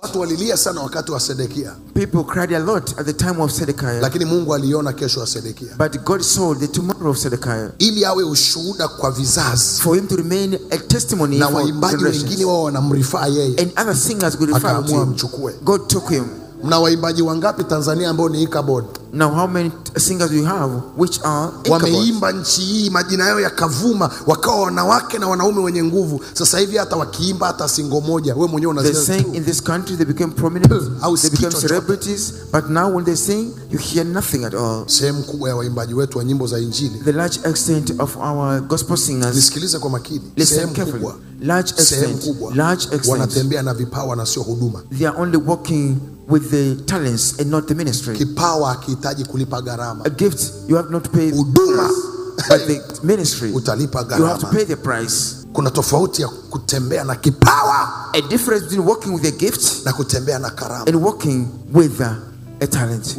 Watu walilia sana wakati wa Sedekia. People cried a lot at the time of Zedekiah. Lakini Mungu aliona kesho ya Sedekia. But God saw the tomorrow of Zedekiah. Ili awe ushuhuda kwa vizazi. For him to remain a testimony na for waimbaji wengine wao wanamrifaa yeye. And other singers could refer to him. God took him. Mna waimbaji wangapi Tanzania ambao ni Ichabod? Now how many singers we have which are Ichabod? Wameimba nchi hii, majina yao yakavuma, wakawa wanawake na wanaume wenye nguvu. Sasa hivi hata wakiimba hata singo moja, wewe mwenyewe unasikia. They sang in this country, they became prominent, they became celebrities, but now when they sing, you hear nothing at all. Sehemu kubwa ya waimbaji wetu wa nyimbo za injili, the large extent of our gospel singers, nisikilize kwa makini, sehemu kubwa, large extent, wanatembea na vipawa na sio huduma. They are only walking with the talents and not the ministry. Kipawa hakihitaji kulipa gharama. A gift you have not paid, huduma but the ministry utalipa gharama. You have to pay the price. Kuna tofauti ya kutembea na kipawa, a difference between walking with a gift na kutembea na karama, and walking with a talent.